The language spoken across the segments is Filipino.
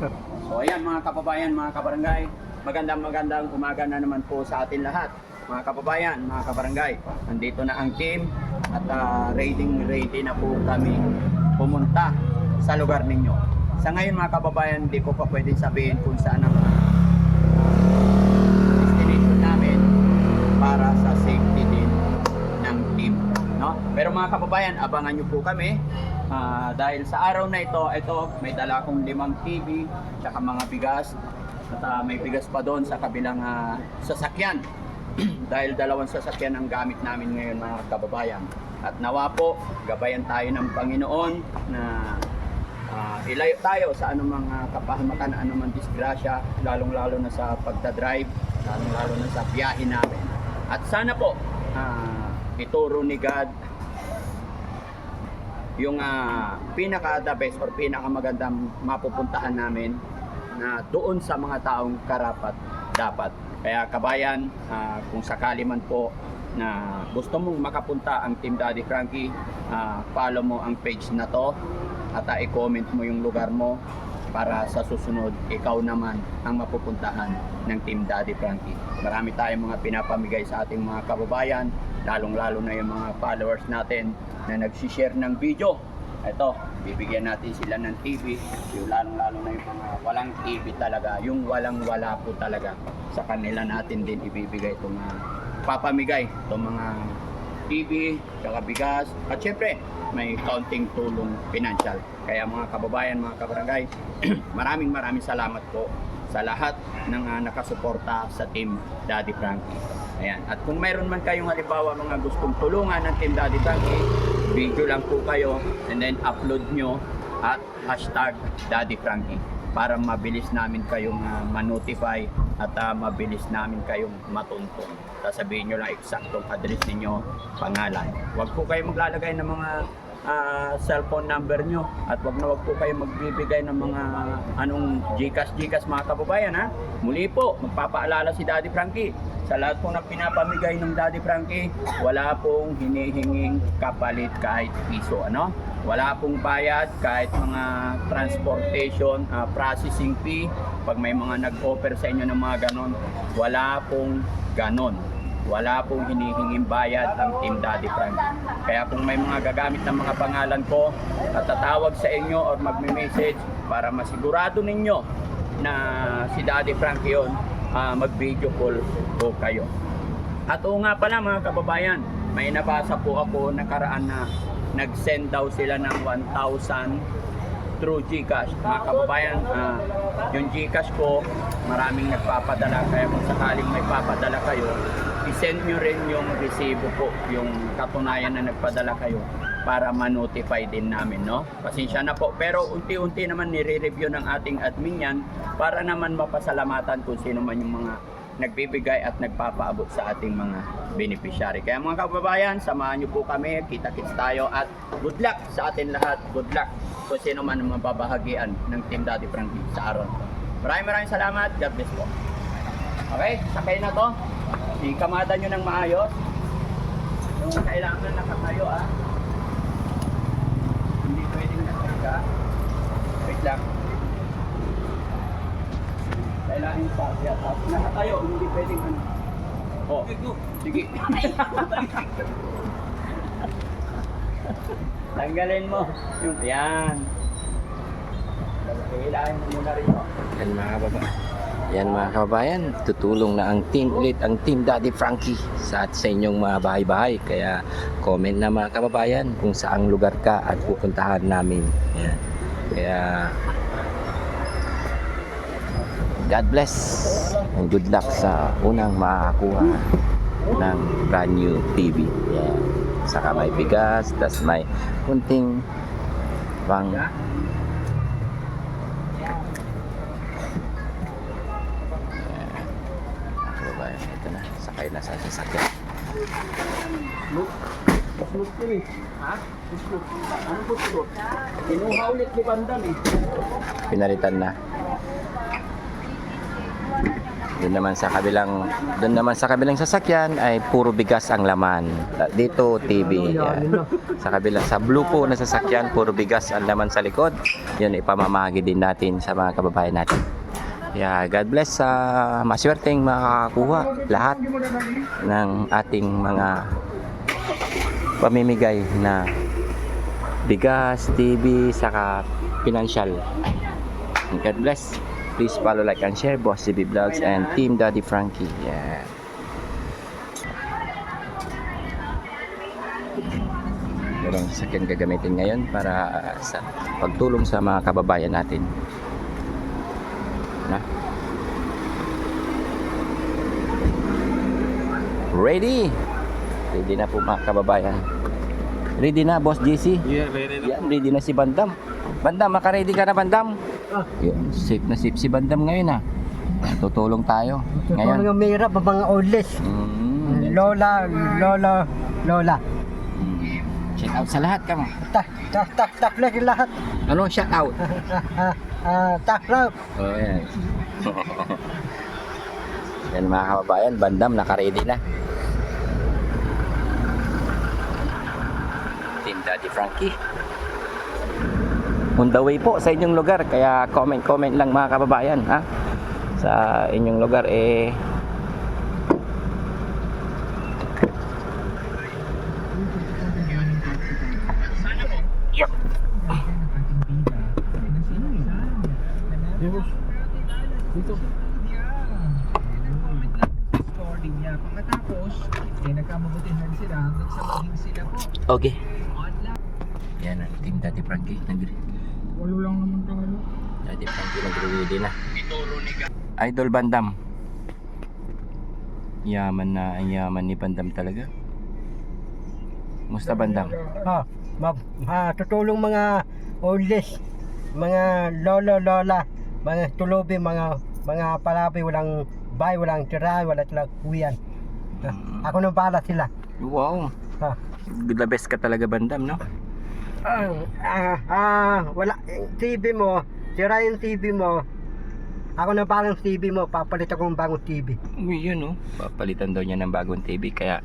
So ayan mga kababayan, mga kabarangay, magandang umaga na naman po sa atin lahat. Mga kababayan, mga kabarangay, nandito na ang team at ready na po kami pumunta sa lugar ninyo. Sa ngayon mga kababayan, hindi ko pa pwedeng sabihin kung saan ang destination namin para sa safety din ng team. No? Pero mga kababayan, abangan nyo po kami. Dahil sa araw na ito, may dala akong 5 TV, tsaka mga bigas, at may bigas pa doon sa kabilang sasakyan. Dahil 2 sasakyan ang gamit namin ngayon mga kababayan. At nawa po, gabayan tayo ng Panginoon na ilayo tayo sa anumang kapahamakan, anumang disgrasya, lalong-lalo na sa pagdadrive, lalong-lalo na sa biyahe namin. At sana po, ituro ni God yung pinaka-the best or pinaka-magandang mapupuntahan namin na doon sa mga taong karapat dapat. Kaya kabayan, kung sakali man po na gusto mong makapunta ang Team Daddy Frankie, follow mo ang page na to at i-comment mo yung lugar mo para sa susunod ikaw naman ang mapupuntahan ng Team Daddy Frankie. Marami tayong mga pinapamigay sa ating mga kababayan, lalong-lalo na yung mga followers natin na nagsishare ng video. Ito, bibigyan natin sila ng TV, yung lalong-lalo na yung mga walang TV talaga, yung walang-wala po talaga. Sa kanila natin din ibibigay itong papamigay, itong mga TV, saka bigas, at syempre may kaunting tulong pinansyal. Kaya mga kababayan, mga kabarangay, maraming salamat po sa lahat ng nakasuporta sa Team Daddy Frankie. Ayan. At kung mayroon man kayong halimbawa mga gustong tulungan ng Team Daddy Frankie, video lang po kayo and then upload nyo at hashtag Daddy Frankie para mabilis namin kayong ma-notify at mabilis namin kayong matuntun. Sasabihin nyo lang eksaktong address ninyo, pangalan. Huwag po kayo maglalagay ng mga cellphone number nyo at wag po kayo magbibigay ng mga anong Gcash mga kababayan ha. Muli po, magpapaalala si Daddy Frankie sa lahat po na pinapamigay ng Daddy Frankie, wala pong hinihinging kapalit kahit piso, ano? Wala pong bayad kahit mga transportation, processing fee. Pag may mga nag-offer sa inyo ng mga ganon, wala pong ganon. Wala pong hinihinging bayad ang Team Daddy Frankie. Kaya kung may mga gagamit ng mga pangalan ko at tatawag sa inyo or magme-message para masigurado ninyo na si Daddy Frankie yun, mag-video call po kayo. At oo nga pala mga kababayan, may nabasa po ako nakaraan na nag-send daw sila ng 1,000 through Gcash. Mga kababayan, yung Gcash ko, maraming nagpapadala. Kaya kung sakaling may papadala kayo, i-send nyo rin yung resibo po, yung katunayan na nagpadala kayo para ma-notify din namin, no? Pasensya na po, pero unti-unti naman nire-review ng ating admin yan para naman mapasalamatan kung sino man yung mga nagbibigay at nagpapaabot sa ating mga beneficiary. Kaya mga kababayan, samahan nyo po kami, kita-kits tayo at good luck sa atin lahat, good luck kung sino man ang mababahagian ng Team Daddy Frankie sa araw. Maraming salamat, God bless po. Okay, sakay na to. Ikamada nyo ng maayos. Yung kailangan nakatayo hindi pwedeng nakahiga. Wait lang. Kailangan pa siya. Nakatayo, hindi pwedeng Oh, sige. Tanggalin mo. Yung, yan. Kailangan mo muna rin. Yan mga kababayan, tutulong na ang team ulit, ang Team Daddy Frankie sa inyong mga bahay-bahay. Kaya comment na mga kababayan kung saang lugar ka at pupuntahan namin. Yan. Kaya God bless and good luck sa unang makakuha ng brand new TV. Yan. Saka may bigas, tas may kunting pang ito na, sakay na sa sasakyan. Look ko eh. Ha? Look. Ano po ito? Kinuha ulit ni Bandam eh. Pinalitan na. Doon naman sa kabilang sasakyan ay puro bigas ang laman. Dito TV. Yan. Sa blue po na sasakyan, puro bigas ang laman sa likod. Yun ipamamahagi din natin sa mga kababayan natin. Yeah, God bless sa maswerteng makakakuha lahat ng ating mga pamimigay na bigas, TV, saka financial. God bless. Please follow, like, and share Boss CB Vlogs and Team Daddy Frankie. Yeah. Merong sasakyan gagamitin ngayon para sa pagtulong sa mga kababayan natin. Na? Ready? Ready na po mga kababayan. Ready na Boss JC? Yeah, ready na. Yan, ready na si Bandam. Bandam, maka-ready ka na Bandam? Yun, safe na safe si Bandam ngayon Tutulong tayo. Ngayon. Mga mahirap, mga oldest. Lola. Shout out sa lahat ka mo. Tak lang lahat. Ano shout out? Tak lang. Oh, yan. Yan mga kababayan, Bandam naka-ready na. Team Daddy Frankie. On the way po sa inyong lugar, kaya comment lang mga kababayan sa inyong lugar Dito. Pagkatapos, nagkamabutihan sila, nagsamahin sila po. Okay. Yan ang Team Daddy Frankie. Walo lang naman tayo. Daddy Frankie nagre-ready na. Idol Bandam. Ang yaman ni Bandam talaga. Musta Bandam? Tutulong mga oldest, mga lola, mga tulobi, mga palabi, walang bay, walang tira, walang uwian. Ako nang bala sila. Wow. The best ka talaga Bandam, no? Wala TV mo, tira yung TV mo. Ako na balang TV mo, papalit ako ng bagong TV. Uy, yun papalitan daw niya ng bagong TV. Kaya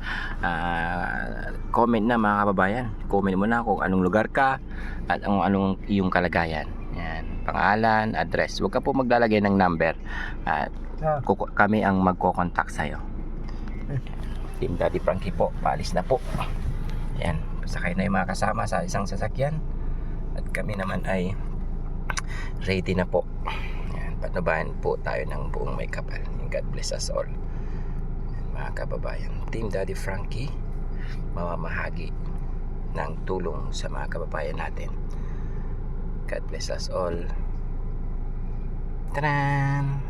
comment na mga kababayan. Comment mo na kung anong lugar ka at anong iyong kalagayan. Yan, pangalan, address. Huwag ka po maglalagay ng number at kami ang magko-contact sa'yo. Team Daddy Frankie po, paalis na po. Yan, sakay na yung mga kasama sa isang sasakyan at kami naman ay ready na po. Patnubahan po tayo ng buong may kapal. God bless us all. Mga kababayan, Team Daddy Frankie mamamahagi ng tulong sa mga kababayan natin. God bless us all. Taran!